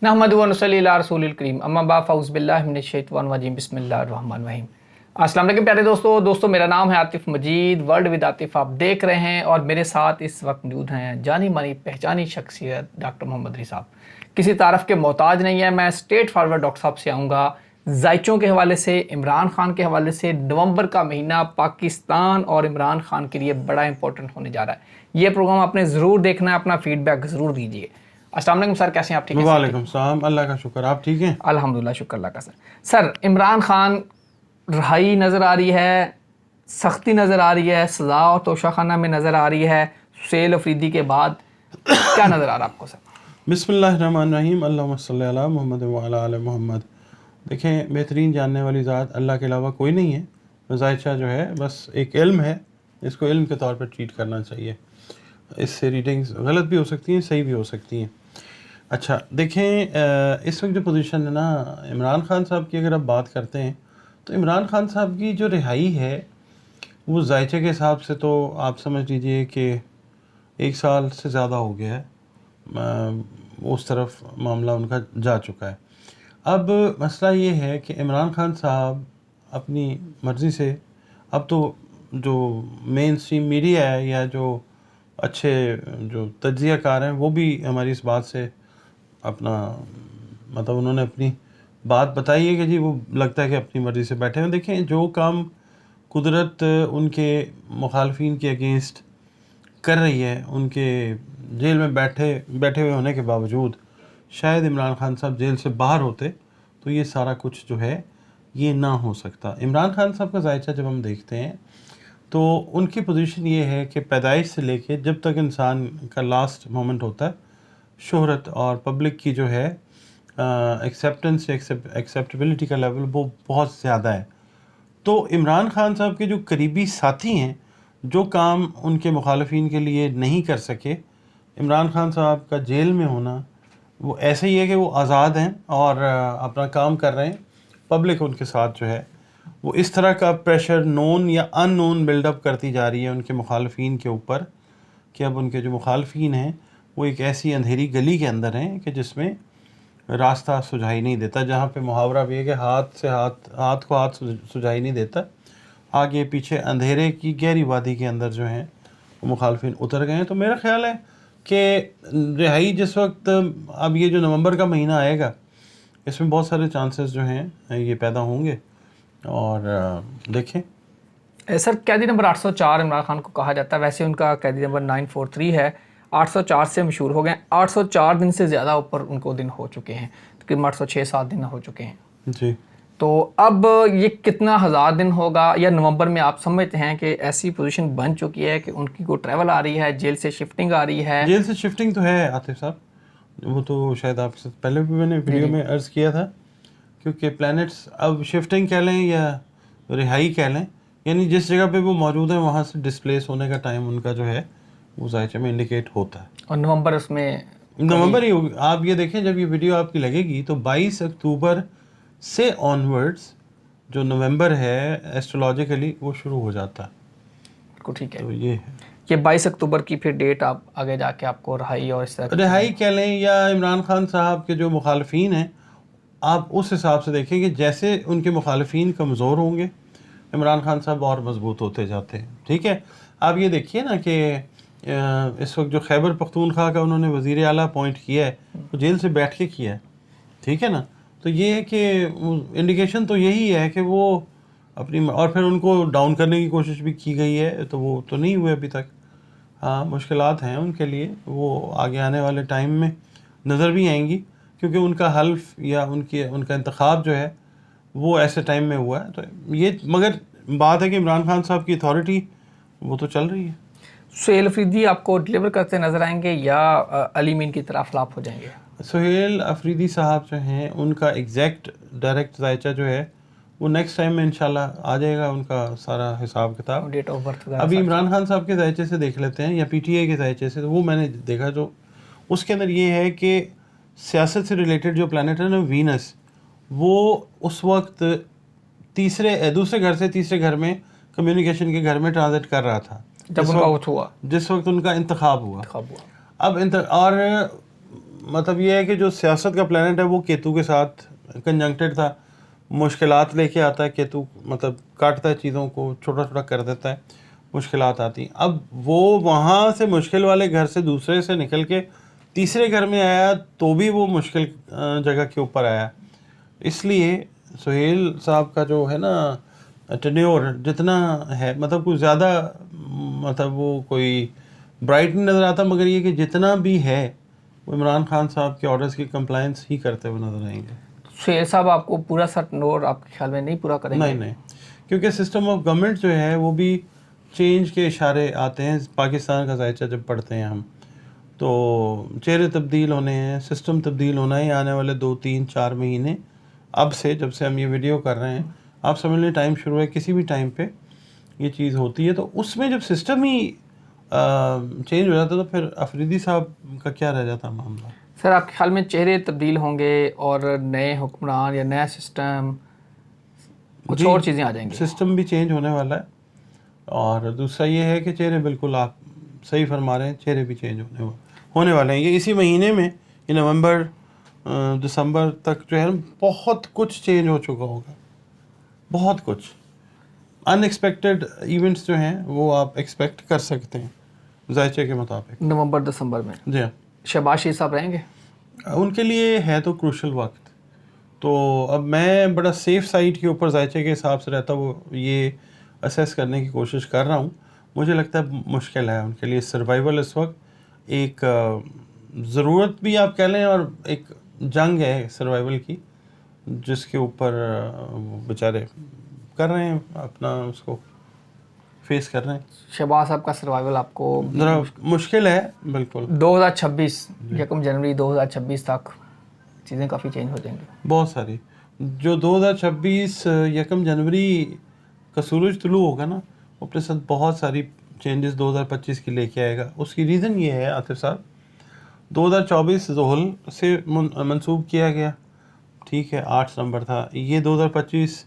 नहमदु व नसल्ली अला रसूलिल करीम अम्मा बाद फ़ऊज़ु बिल्लाहि मिनश शैतानिर रजीम बिस्मिल्लाहिर रहमानिर रहीम। अस्सलाम वालेकुम प्यारे दोस्तों मेरा नाम है आतिफ मजीद, वर्ल्ड विद आतिफ आप देख रहे हैं और मेरे साथ इस वक्त मौजूद हैं जानी मानी पहचानी शख्सियत डॉक्टर मोहम्मद रज़ी साहब। किसी तारफ़ के मोहताज नहीं है, मैं स्ट्रेट फॉरवर्ड डॉक्टर साहब से आऊँगा। जायचों के हवाले से, इमरान खान के हवाले से, नवंबर का महीना पाकिस्तान और इमरान खान के लिए बड़ा इंपॉर्टेंट होने जा रहा है। ये प्रोग्राम आपने ज़रूर देखना है, अपना फीडबैक ज़रूर दीजिए। अस्सलाम वालेकुम सर, कैसे हैं आप? ठीक हैं? वालेकुम सलाम, अल्लाह का शुक्र, आप ठीक हैं? अल्हम्दुलिल्लाह, शुक्र अल्लाह का। सर इमरान खान रहाई नज़र आ रही है, सख्ती नज़र आ रही है, सज़ा और तोशाखाना में नज़र आ रही है, सुहेल अफरीदी के बाद क्या नज़र आ रहा है आपको सर? बिस्मिल्लाहिर्रहमानिर्रहीम, अल्लाहुम्मा सल्ली अला मुहम्मद व अला आले मुहम्मद। देखें, बेहतरीन जानने वाली ज़ात अल्लाह के अलावा कोई नहीं है। जायचा जो है बस एक इल्म है, इसको इल्म के तौर पर ट्रीट करना चाहिए। इससे रीडिंग्स गलत भी हो सकती हैं, सही भी हो सकती हैं। अच्छा देखें, इस वक्त जो पोजीशन है ना इमरान खान साहब की, अगर आप बात करते हैं तो इमरान खान साहब की जो रिहाई है वो जायचे के हिसाब से तो आप समझ लीजिए कि 1 साल से ज़्यादा हो गया है, उस तरफ मामला उनका जा चुका है। अब मसला ये है कि इमरान खान साहब अपनी मर्ज़ी से, अब तो जो मेन स्ट्रीम मीडिया है या जो अच्छे जो तज्ज़ियाकार हैं वो भी हमारी इस बात से अपना मतलब उन्होंने अपनी बात बताई है कि जी वो लगता है कि अपनी मर्ज़ी से बैठे हैं। देखें, जो काम कुदरत उनके मुखालफिन के अगेंस्ट कर रही है, उनके जेल में बैठे हुए होने के बावजूद शायद इमरान खान साहब जेल से बाहर होते तो ये सारा कुछ जो है ये ना हो सकता। इमरान खान साहब का जायचा जब हम देखते हैं तो उनकी पोजीशन ये है कि पैदाइश से लेके जब तक इंसान का लास्ट मोमेंट होता है, शोहरत और पब्लिक की जो है एक्सेप्टेंस एक्सेप्टेबिलिटी का लेवल वो बहुत ज़्यादा है। तो इमरान खान साहब के जो करीबी साथी हैं, जो काम उनके मुखालफिन के लिए नहीं कर सके, इमरान खान साहब का जेल में होना वो ऐसे ही है कि वो आज़ाद हैं और अपना काम कर रहे हैं। पब्लिक उनके साथ जो है वो इस तरह का प्रेशर नोन या अननोन बिल्डअप करती जा रही है उनके मुखालफिन के ऊपर कि अब उनके जो मुखालफिन हैं वो एक ऐसी अंधेरी गली के अंदर हैं कि जिसमें रास्ता सुझाई नहीं देता, जहाँ पे मुहावरा भी है कि हाथ को हाथ सुझाई नहीं देता। आगे पीछे अंधेरे की गहरी वादी के अंदर जो हैं वो मुखालफिन उतर गए हैं। तो मेरा ख्याल है कि रिहाई जिस वक्त, अब ये जो नवंबर का महीना आएगा इसमें बहुत सारे चांसेस जो हैं ये पैदा होंगे। और देखें सर, कैदी नंबर 804 इमरान खान को कहा जाता है, वैसे उनका कैदी नंबर 943 है। 804 से मशहूर हो गए। 804 दिन से ज़्यादा ऊपर उनको दिन हो चुके हैं, तकरीबन 806-7 दिन हो चुके हैं जी। तो अब ये कितना हज़ार दिन होगा, या नवंबर में आप समझते हैं कि ऐसी पोजीशन बन चुकी है कि उनकी को ट्रैवल आ रही है, जेल से शिफ्टिंग आ रही है? जेल से शिफ्टिंग तो है आतिफ साहब, वो तो शायद आपसे पहले भी मैंने वीडियो में अर्ज़ किया था, क्योंकि प्लैनेट्स अब शिफ्टिंग कह लें या रिहाई कह लें, यानी जिस जगह पे वो मौजूद है वहाँ से डिस्प्लेस होने का टाइम उनका जो है वो जायचे में इंडिकेट होता है। और नवंबर उसमें नवंबर ही होगी। आप ये देखें, जब ये वीडियो आपकी लगेगी तो 22 अक्टूबर से ऑनवर्ड्स जो नवंबर है एस्ट्रोलॉजिकली वो शुरू हो जाता है। ठीक है, तो ये है, ये 22 अक्टूबर की फिर डेट आप आगे जाके आपको रहाई और इस तरह रिहाई कह लें या इमरान खान साहब के जो मुखालफिन हैं, आप उस हिसाब से देखें कि जैसे उनके मुखालफिन कमज़ोर होंगे इमरान खान साहब और मजबूत होते जाते हैं। ठीक है, आप ये देखिए ना कि इस वक्त जो खैबर पख्तूनख्वा का उन्होंने वज़ीर आला अपॉइंट किया है वो जेल से बैठ के किया है। ठीक है ना, तो ये है कि इंडिकेशन तो यही है कि वो अपनी, और फिर उनको डाउन करने की कोशिश भी की गई है तो वो तो नहीं हुए अभी तक। हाँ, मुश्किलात हैं उनके लिए, वो आगे आने वाले टाइम में नज़र भी आएंगी, क्योंकि उनका हल्फ या उनका इंतखाब जो है वो ऐसे टाइम में हुआ है। तो ये मगर बात है कि इमरान खान साहब की अथॉरिटी वो तो चल रही है। सुहेल अफरीदी आपको डिलीवर करते नज़र आएंगे या अली मीन की तरफ फ्लॉप हो जाएंगे? सुहेल अफरीदी साहब जो हैं उनका एग्जैक्ट डायरेक्ट जायचा जो है वो नेक्स्ट टाइम में इंशाल्लाह आ जाएगा, उनका सारा हिसाब किताब। डेट ऑफ बर्थ अभी इमरान खान साहब के जायचे से देख लेते हैं या पीटीआई के जायचे से, तो वो मैंने देखा जो उसके अंदर ये है कि सियासत से रिलेटेड जो प्लैनेट है ना वीनस, वो उस वक्त दूसरे घर से तीसरे घर में कम्युनिकेशन के घर में ट्रांजिट कर रहा था जब उनका वक्त हुआ, जिस वक्त उनका इंतखाब हुआ। इंतखाब हुआ। अब और مطلب یہ ہے کہ جو سیاست کا پلانٹ ہے وہ کیتو کے ساتھ کنجنکٹڈ تھا، مشکلات لے کے آتا ہے کیتو، مطلب کاٹتا ہے چیزوں کو، چھوٹا چھوٹا کر دیتا ہے، مشکلات آتی ہیں. اب وہ وہاں سے مشکل والے گھر سے دوسرے سے نکل کے تیسرے گھر میں آیا تو بھی وہ مشکل جگہ کے اوپر آیا. اس لیے سہیل صاحب کا جو ہے نا ٹینیور جتنا ہے، مطلب کوئی زیادہ مطلب وہ کوئی برائٹ نہیں نظر آتا، مگر یہ کہ جتنا بھی ہے وہ عمران خان صاحب کے آرڈرز کی کمپلائنس ہی کرتے ہوئے نظر آئیں گے. سہیل صاحب آپ کو پورا ٹینور آپ کے خیال میں نہیں پورا کریں گے؟ نہیں، کیونکہ سسٹم آف گورنمنٹ جو ہے وہ بھی چینج کے اشارے آتے ہیں. پاکستان کا ذائچہ جب پڑھتے ہیں ہم تو چہرے تبدیل ہونے ہیں، سسٹم تبدیل ہونا ہے آنے والے 2 3 4 مہینے. اب سے جب سے ہم یہ ویڈیو کر رہے ہیں، آپ سمجھ لیں ٹائم شروع ہے، کسی بھی ٹائم پہ یہ چیز ہوتی ہے. تو اس میں جب سسٹم ہی چینج ہو جاتا ہے تو پھر افریدی صاحب کا کیا رہ جاتا معاملہ. سر آپ کے خیال میں چہرے تبدیل ہوں گے اور نئے حکمران یا نیا سسٹم کچھ اور چیزیں آ جائیں گی؟ سسٹم بھی چینج ہونے والا ہے، اور دوسرا یہ ہے کہ چہرے بالکل آپ صحیح فرما رہے ہیں، چہرے بھی چینج ہونے والے ہیں. یہ اسی مہینے میں، یہ نومبر دسمبر تک جو ہے بہت کچھ چینج ہو چکا ہوگا، بہت کچھ ان ایکسپیکٹڈ ایونٹس جو ہیں وہ آپ ایکسپیکٹ کر سکتے ہیں ذائچے کے مطابق. نومبر دسمبر میں جی ہاں، شہباز شریف صاحب رہیں گے؟ ان کے لیے ہے تو کروشل وقت. تو اب میں بڑا سیف سائٹ کے اوپر ذائچے کے حساب سے رہتا وہ یہ اسیس کرنے کی کوشش کر رہا ہوں. مجھے لگتا ہے مشکل ہے ان کے لیے سروائیول اس وقت. ایک ضرورت بھی آپ کہہ لیں اور ایک جنگ ہے سروائیول کی، جس کے اوپر بیچارے کر رہے ہیں اپنا، اس کو فیس کر رہے ہیں. شہباز صاحب کا سروائیول آپ کو ذرا مشکل ہے بالکل. 2026 یکم جنوری 2026 تک چیزیں کافی چینج ہو جائیں گی بہت ساری. جو 2026 یکم جنوری کا سورج طلوع ہوگا نا، وہ اپنے ساتھ بہت ساری چینجز 2025 کی لے کے آئے گا. اس کی ریزن یہ ہے عاطف صاحب، 2024 ذوالحجہ سے منسوب کیا گیا، ٹھیک ہے، 8 نمبر تھا. یہ 2025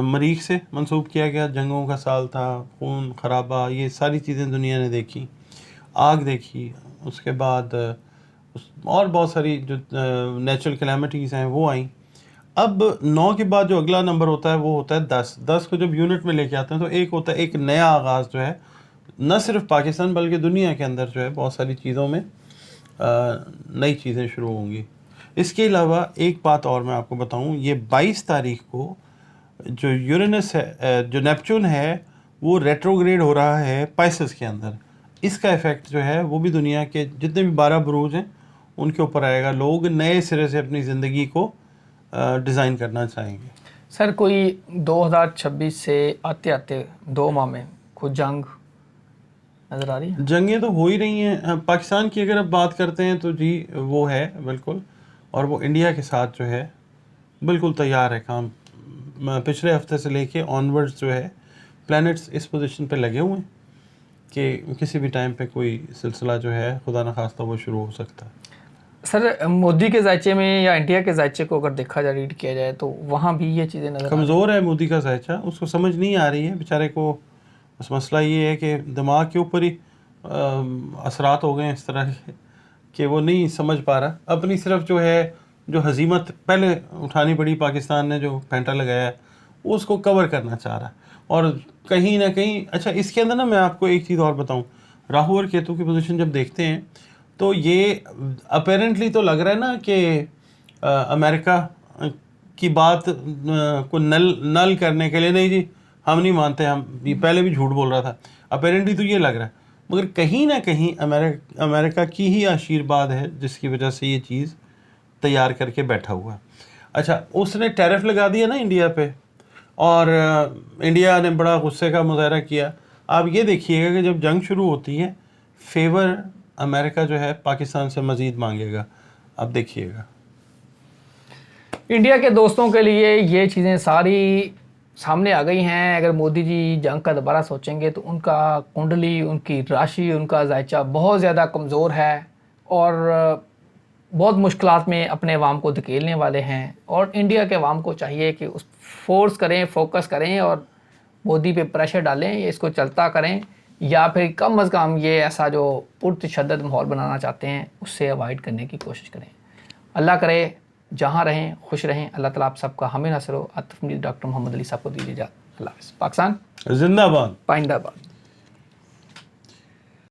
مریخ سے منسوب کیا گیا. جنگوں کا سال تھا، خون خرابہ، یہ ساری چیزیں دنیا نے دیکھی، آگ دیکھی. اس کے بعد اور بہت ساری جو نیچرل کلیمٹیز ہیں وہ آئیں. اب 9 کے بعد جو اگلا نمبر ہوتا ہے وہ ہوتا ہے 10. 10 کو جب یونٹ میں لے کے آتے ہیں تو ایک ہوتا ہے ایک نیا آغاز جو ہے، نہ صرف پاکستان بلکہ دنیا کے اندر جو ہے بہت ساری چیزوں میں نئی چیزیں شروع ہوں گی. اس کے علاوہ ایک بات اور میں آپ کو بتاؤں، یہ 22 تاریخ کو جو یورینس ہے، جو نیپچون ہے، وہ ریٹروگریڈ ہو رہا ہے پائسس کے اندر. اس کا ایفیکٹ جو ہے وہ بھی دنیا کے جتنے بھی 12 بروج ہیں ان کے اوپر آئے گا. لوگ نئے سرے سے اپنی زندگی کو ڈیزائن کرنا چاہیں گے. سر کوئی 2026 سے آتے آتے 2 ماہ میں کوئی جنگ نظر آ رہی ہے؟ جنگیں تو ہو ہی رہی ہیں. پاکستان کی اگر آپ بات کرتے ہیں تو جی وہ ہے بالکل، اور وہ انڈیا کے ساتھ جو ہے بالکل تیار ہے کام. پچھلے ہفتے سے لے کے آنورڈز جو ہے پلانٹس اس پوزیشن پہ لگے ہوئے ہیں کہ کسی بھی ٹائم پہ کوئی سلسلہ جو ہے خدا نخواستہ وہ شروع ہو سکتا ہے. سر مودی کے ذائچے میں یا انڈیا کے ذائچے کو اگر دیکھا جائے، ریڈ کیا جائے تو وہاں بھی یہ چیزیں نظر کمزور ہے مودی کا ذائچہ، اس کو سمجھ نہیں آ رہی ہے بیچارے کو. بس مسئلہ یہ ہے کہ دماغ کے اوپر ہی اثرات ہو گئے ہیں اس طرح کے کہ وہ نہیں سمجھ پا رہا. اپنی صرف جو ہے جو ہزیمت پہلے اٹھانی پڑی پاکستان نے، جو پینٹا لگایا ہے، وہ اس کو کور کرنا چاہ رہا ہے. اور کہیں نہ کہیں اچھا اس کے اندر نا میں آپ کو ایک چیز اور بتاؤں، راہو اور کیتو کی پوزیشن جب دیکھتے ہیں تو یہ اپیرنٹلی تو لگ رہا ہے نا کہ امریکہ کی بات کو نل کرنے کے لیے، نہیں جی ہم نہیں مانتے، ہم یہ پہلے بھی جھوٹ بول رہا تھا. اپیرنٹلی تو یہ لگ رہا ہے، مگر کہیں نہ کہیں امریکہ کی ہی آشیرواد ہے جس کی وجہ سے یہ چیز تیار کر کے بیٹھا ہوا ہے. اچھا اس نے ٹیرف لگا دیا نا انڈیا پہ، اور انڈیا نے بڑا غصے کا مظاہرہ کیا. آپ یہ دیکھیے گا کہ جب جنگ شروع ہوتی ہے فیور امریکہ جو ہے پاکستان سے مزید مانگے گا. آپ دیکھیے گا انڈیا کے دوستوں کے لیے یہ چیزیں ساری سامنے آ گئی ہیں. اگر مودی جی جنگ کا دوبارہ سوچیں گے تو ان کا کنڈلی، ان کی راشی، ان کا ذائچہ بہت زیادہ کمزور ہے اور بہت مشکلات میں اپنے عوام کو دھکیلنے والے ہیں. اور انڈیا کے عوام کو چاہیے کہ اس فورس کریں، فوکس کریں اور مودی پہ پریشر ڈالیں، اس کو چلتا کریں یا پھر کم از کم یہ ایسا جو پرتشدد ماحول بنانا چاہتے ہیں اس سے اوائڈ کرنے کی کوشش کریں. اللہ کرے جہاں رہیں خوش رہیں. اللہ تعالیٰ آپ سب کا ہمیں نصر و عطف. ڈاکٹر محمد علی صاحب کو دیجیے اجازت. اللہ حافظ. پاکستان زندہ باد. پائندہ باد.